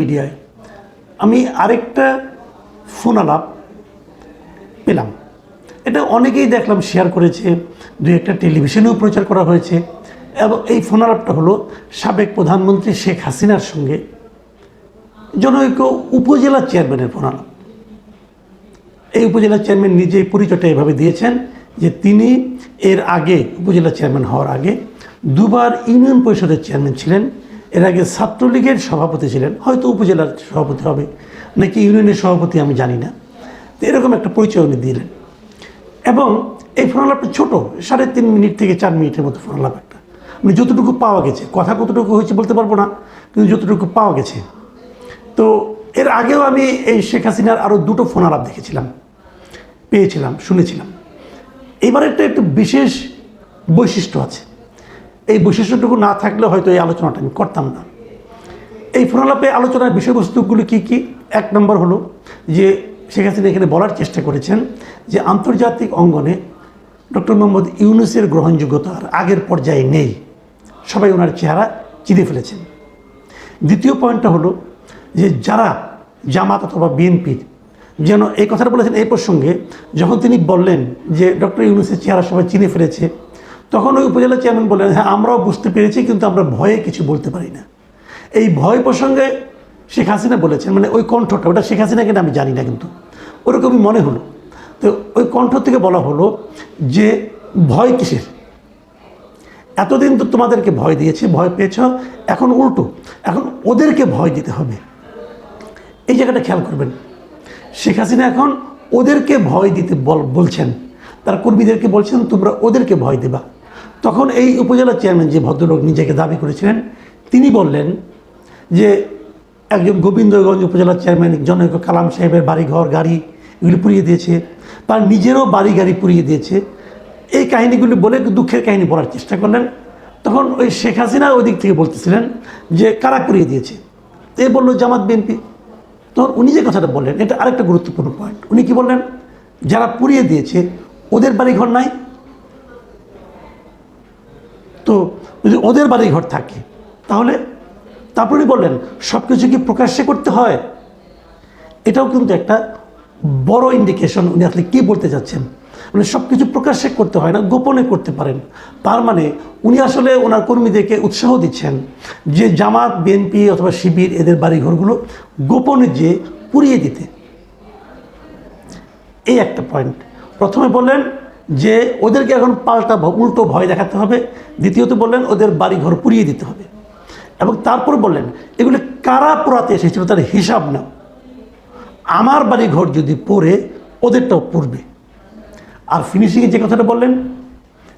মিডিয়ায় আমি আরেকটা ফোন আলাপ পেলাম। এটা অনেকেই দেখলাম শেয়ার করেছে, দু একটা টেলিভিশনেও প্রচার করা হয়েছে। এবং এই ফোন আলাপটা হলো সাবেক প্রধানমন্ত্রী শেখ হাসিনার সঙ্গে জনৈক উপজেলা চেয়ারম্যানের ফোন আলাপ। এই উপজেলা চেয়ারম্যান নিজেই পরিচয়টা এভাবে দিয়েছেন যে তিনি এর আগে উপজেলা চেয়ারম্যান হওয়ার আগে দুবার ইউনিয়ন পরিষদের চেয়ারম্যান ছিলেন, এর আগে ছাত্রলীগের সভাপতি ছিলেন, হয়তো উপজেলার সভাপতি হবে নাকি ইউনিয়নের সভাপতি আমি জানি না। তো এরকম একটা পরিচয় উনি দিলেন। এবং এই ফোন আলাপটা ছোটো, 3.5 মিনিট থেকে 4 মিনিটের মতো ফোন আলাপ একটা, মানে যতটুকু পাওয়া গেছে, কথা কতটুকু হয়েছে বলতে পারবো না, কিন্তু যতটুকু পাওয়া গেছে। তো এর আগেও আমি এই শেখ হাসিনার আরও 2টো ফোন আলাপ দেখেছিলাম, পেয়েছিলাম, শুনেছিলাম। এবারেরটা একটু বিশেষ বৈশিষ্ট্য আছে। এই বৈশিষ্ট্যটুকু না থাকলে হয়তো এই আলোচনাটা আমি করতাম না। এই ফোন আলাপে আলোচনার বিষয়বস্তুগুলো কী কী? 1 নম্বর হলো যে শেখ হাসিনা এখানে বলার চেষ্টা করেছেন যে আন্তর্জাতিক অঙ্গনে ডক্টর মোহাম্মদ ইউনূসের গ্রহণযোগ্যতা আর আগের পর্যায়ে নেই, সবাই ওনার চেহারা চিনে ফেলেছেন। দ্বিতীয় পয়েন্টটা হলো যে যারা জামাত অথবা বিএনপির যেন এই কথাটা বলেছেন এই প্রসঙ্গে, যখন তিনি বললেন যে ডক্টর ইউনূসের চেহারা সবাই চিনে ফেলেছে, তখন ওই উপজেলা চেয়ারম্যান বললেন হ্যাঁ আমরাও বুঝতে পেরেছি, কিন্তু আমরা ভয়ে কিছু বলতে পারি না। এই ভয় প্রসঙ্গে শেখ হাসিনা বলেছেন, মানে ওই কণ্ঠটা, ওটা শেখ হাসিনা কিনা আমি জানি না, কিন্তু ওরকমই মনে হলো। তো ওই কণ্ঠ থেকে বলা হলো যে ভয় কিসের, এতদিন তো তোমাদেরকে ভয় দিয়েছে, ভয় পেয়েছ, এখন উল্টো, এখন ওদেরকে ভয় দিতে হবে। এই জায়গাটা খেয়াল করবেন, শেখ হাসিনা এখন ওদেরকে ভয় দিতে বলছেন, তার কর্মীদেরকে বলছেন তোমরা ওদেরকে ভয় দেবা। তখন এই উপজেলা চেয়ারম্যান যে ভদ্রলোক নিজেকে দাবি করেছিলেন, তিনি বললেন যে একজন গোবিন্দগঞ্জ উপজেলা চেয়ারম্যান জনৈক কালাম সাহেবের বাড়িঘর গাড়ি এগুলি পুড়িয়ে দিয়েছে, তার নিজেরও বাড়ি গাড়ি পুড়িয়ে দিয়েছে। এই কাহিনিগুলি বলে দুঃখের কাহিনী বলার চেষ্টা করলেন। তখন ওই শেখ হাসিনা ওই দিক থেকে বলতেছিলেন যে কারা পুড়িয়ে দিয়েছে, এ বললো জামাত বিএনপি। তখন উনি যে কথাটা বললেন এটা আরেকটা গুরুত্বপূর্ণ পয়েন্ট। উনি কি বললেন, যারা পুড়িয়ে দিয়েছে ওদের বাড়িঘর নাই, তো যদি ওদের বাড়িঘর থাকে তাহলে, তারপরে বললেন সব কিছু কি প্রকাশ্যে করতে হয়? এটাও কিন্তু একটা বড় ইন্ডিকেশন উনি আসলে কী বলতে চাচ্ছেন। মানে সব কিছু প্রকাশ্যে করতে হয় না, গোপনে করতে পারেন। তার মানে উনি আসলে ওনার কর্মীদেরকে উৎসাহ দিচ্ছেন যে জামাত বিএনপি অথবা শিবির এদের বাড়িঘরগুলো গোপনে যে পুড়িয়ে দিতে। এই একটা পয়েন্ট। প্রথমে বললেন যে ওদেরকে এখন পাল্টা উল্টো ভয় দেখাতে হবে, দ্বিতীয়ত বললেন ওদের বাড়িঘর পুড়িয়ে দিতে হবে, এবং তারপর বললেন এগুলো কারা পোড়াতে এসেছিল তার হিসাব নাও, আমার বাড়িঘর যদি পড়ে ওদেরটাও পড়বে। আর ফিনিশিংয়ে যে কথাটা বললেন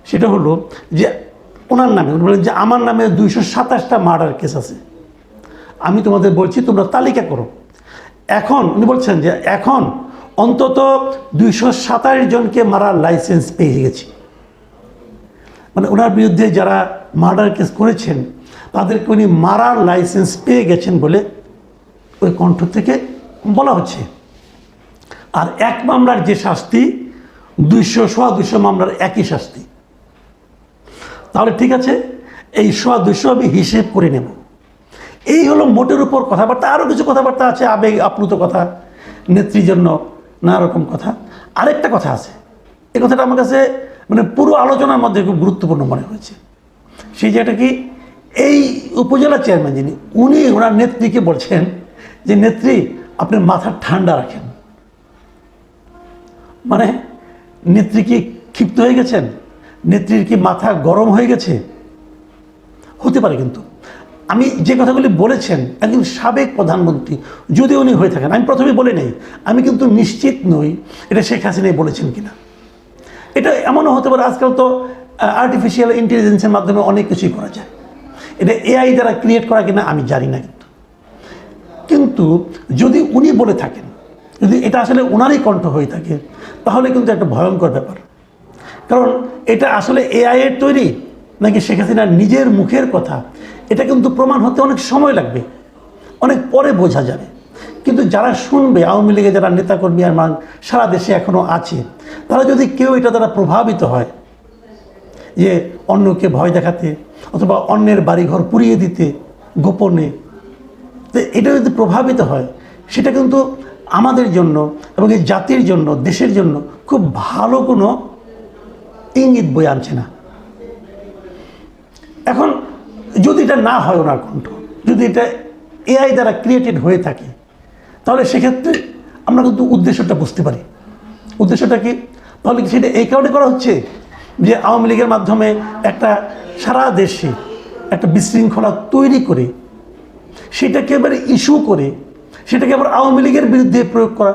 সেটা হলো যে ওনার নামে উনি বললেন যে আমার নামে 227টা মার্ডার কেস আছে, আমি তোমাদের বলছি তোমরা তালিকা করো। এখন উনি বলছেন যে এখন অন্তত 227 জনকে মারার লাইসেন্স পেয়ে গেছি। মানে ওনার বিরুদ্ধে যারা মার্ডার কেস করেছেন তাদেরকে উনি মারার লাইসেন্স পেয়ে গেছেন বলে ওই কণ্ঠ থেকে বলা হচ্ছে। আর এক মামলার যে শাস্তি 200 মামলার একই শাস্তি। তাহলে ঠিক আছে, এই 200 আমি হিসেব করে নেব। এই হলো মোটের উপর কথাবার্তা। আরও কিছু কথাবার্তা আছে, আবেগ আপ্লুত কথা, নেত্রীর জন্য নানা রকম কথা। আরেকটা কথা আছে, এই কথাটা আমার কাছে মানে পুরো আলোচনার মধ্যে খুব গুরুত্বপূর্ণ মনে হয়েছে। সেই জায়গাটা কি, এই উপজেলা চেয়ারম্যান যিনি, উনি ওনার নেত্রীকে বলছেন যে নেত্রী আপনি মাথা ঠান্ডা রাখেন। মানে নেত্রী কি ক্ষিপ্ত হয়ে গেছেন, নেত্রীর কি মাথা গরম হয়ে গেছে? হতে পারে, কিন্তু আমি যে কথাগুলি বলেছেন একজন সাবেক প্রধানমন্ত্রী যদি উনি হয়ে থাকেন, আমি প্রথমে বলে নেই আমি কিন্তু নিশ্চিত নই এটা শেখ হাসিনাই বলেছেন কিনা। এটা এমনও হতে পারে, আজকাল তো আর্টিফিশিয়াল ইন্টেলিজেন্সের মাধ্যমে অনেক কিছুই করা যায়, এটা এআই দ্বারা ক্রিয়েট করা কিনা আমি জানি না। কিন্তু যদি উনি বলে থাকেন, যদি এটা আসলে ওনারই কণ্ঠ হয়ে থাকে, তাহলে কিন্তু একটা ভয়ঙ্কর ব্যাপার। কারণ এটা আসলে এআই এর তৈরি নাকি শেখ হাসিনার নিজের মুখের কথা, এটা কিন্তু প্রমাণ হতে অনেক সময় লাগবে, অনেক পরে বোঝা যাবে। কিন্তু যারা শুনবে, আওয়ামী লীগের যারা নেতাকর্মী আর সারা দেশে এখনও আছে, তারা যদি কেউ এটা দ্বারা প্রভাবিত হয় যে অন্যকে ভয় দেখাতে অথবা অন্যের বাড়িঘর পুড়িয়ে দিতে গোপনে, তো এটা যদি প্রভাবিত হয় সেটা কিন্তু আমাদের জন্য এবং এই জাতির জন্য, দেশের জন্য খুব ভালো কোনো ইঙ্গিত বয়ে আনছে না। এখন যদি এটা না হয় ওনার কণ্ঠ, যদি এটা এআই দ্বারা ক্রিয়েটেড হয়ে থাকে, তাহলে সেক্ষেত্রে আমরা কিন্তু উদ্দেশ্যটা বুঝতে পারি। উদ্দেশ্যটা কি? তাহলে কি সেটা এই কারণে করা হচ্ছে যে আওয়ামী লীগের মাধ্যমে একটা সারা দেশে একটা বিশৃঙ্খলা তৈরি করে সেটাকে এবারে ইস্যু করে সেটাকে আবার আওয়ামী লীগের বিরুদ্ধে প্রয়োগ করা,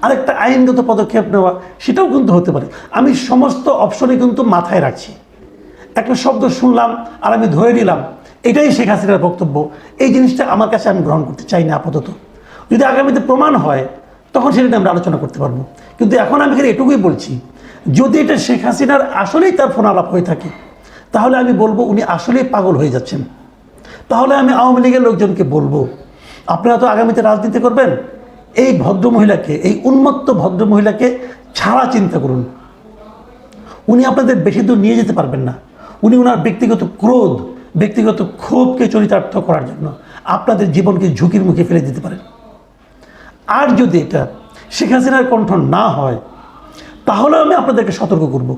আরেকটা আইনগত পদক্ষেপ নেওয়া, সেটাও কিন্তু হতে পারে। আমি সমস্ত অপশনে কিন্তু মাথায় রাখছি। একটা শব্দ শুনলাম আর আমি ধরে নিলাম এটাই শেখ হাসিনার বক্তব্য, এই জিনিসটা আমার কাছে আমি গ্রহণ করতে চাই না আপাতত। যদি আগামীতে প্রমাণ হয় তখন সেটা নিয়ে আমরা আলোচনা করতে পারবো। কিন্তু এখন আমি এখানে এটুকুই বলছি, যদি এটা শেখ হাসিনার আসলেই তার ফোন আলাপ হয়ে থাকে, তাহলে আমি বলবো উনি আসলেই পাগল হয়ে যাচ্ছেন। তাহলে আমি আওয়ামী লীগের লোকজনকে বলবো, আপনারা তো আগামীতে রাজনীতি করবেন, এই ভদ্রমহিলাকে, এই উন্মত্ত ভদ্রমহিলাকে ছাড়া চিন্তা করুন। উনি আপনাদের বেশি দূর নিয়ে যেতে পারবেন না। উনি ওনার ব্যক্তিগত ক্রোধ, ব্যক্তিগত ক্ষোভকে চরিতার্থ করার জন্য আপনাদের জীবনকে ঝুঁকির মুখে ফেলে দিতে পারেন। আর যদি এটা শেখ হাসিনার কণ্ঠ না হয়, তাহলে আমি আপনাদেরকে সতর্ক করব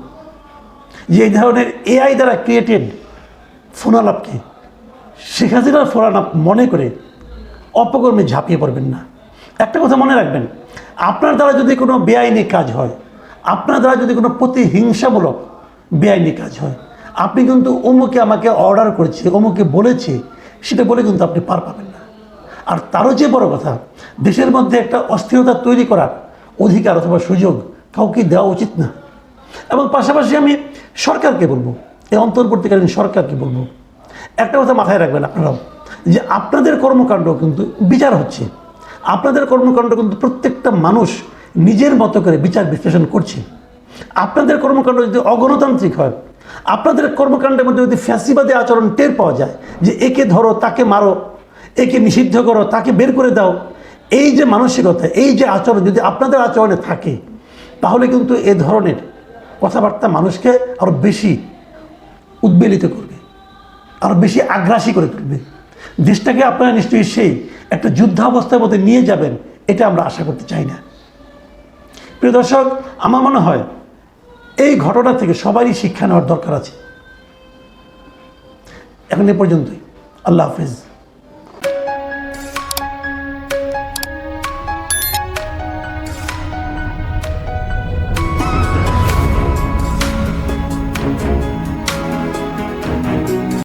যে এই ধরনের এআই দ্বারা ক্রিয়েটেড ফোনালাপকে শেখ হাসিনার ফোনালাপ মনে করে অপকর্মে ঝাঁপিয়ে পড়বেন না। একটা কথা মনে রাখবেন, আপনার দ্বারা যদি কোনো বেআইনি কাজ হয়, আপনার দ্বারা যদি কোনো প্রতিহিংসামূলক বেআইনি কাজ হয়, আপনি কিন্তু অমুকে আমাকে অর্ডার করেছে, অমুকে বলেছে, সেটা বলে কিন্তু আপনি পার পাবেন না। আর তারও যে বড় কথা, দেশের মধ্যে একটা অস্থিরতা তৈরি করার অধিকার অথবা সুযোগ কাউকে দেওয়া উচিত না। এবং পাশাপাশি আমি সরকারকে বলবো, এই অন্তর্বর্তীকালীন সরকারকে বলবো, একটা কথা মাথায় রাখবেন আপনারাও, যে আপনাদের কর্মকাণ্ড কিন্তু বিচার হচ্ছে। আপনাদের কর্মকাণ্ড কিন্তু প্রত্যেকটা মানুষ নিজের মতো করে বিচার বিশ্লেষণ করছে। আপনাদের কর্মকাণ্ড যদি অগণতান্ত্রিক হয়, আপনাদের কর্মকাণ্ডের মধ্যে যদি ফ্যাসিবাদী আচরণ টের পাওয়া যায়, যে একে ধরো তাকে মারো, একে নিষিদ্ধ করো, তাকে বের করে দাও, এই যে মানসিকতা, এই যে আচরণ যদি আপনাদের আচরণে থাকে, তাহলে কিন্তু এ ধরনের কথাবার্তা মানুষকে আরও বেশি উদ্বেলিত করবে, আরও বেশি আগ্রাসী করে তুলবে। দেশটাকে আপনারা নিশ্চয়ই সেই একটা যুদ্ধাবস্থার মধ্যে নিয়ে যাবেন, এটা আমরা আশা করতে চাই না। প্রিয় দর্শক, আমার মনে হয় এই ঘটনা থেকে সবারই শিক্ষা নেওয়ার দরকার আছে। এখন এ পর্যন্তই। আল্লাহ হাফেজ।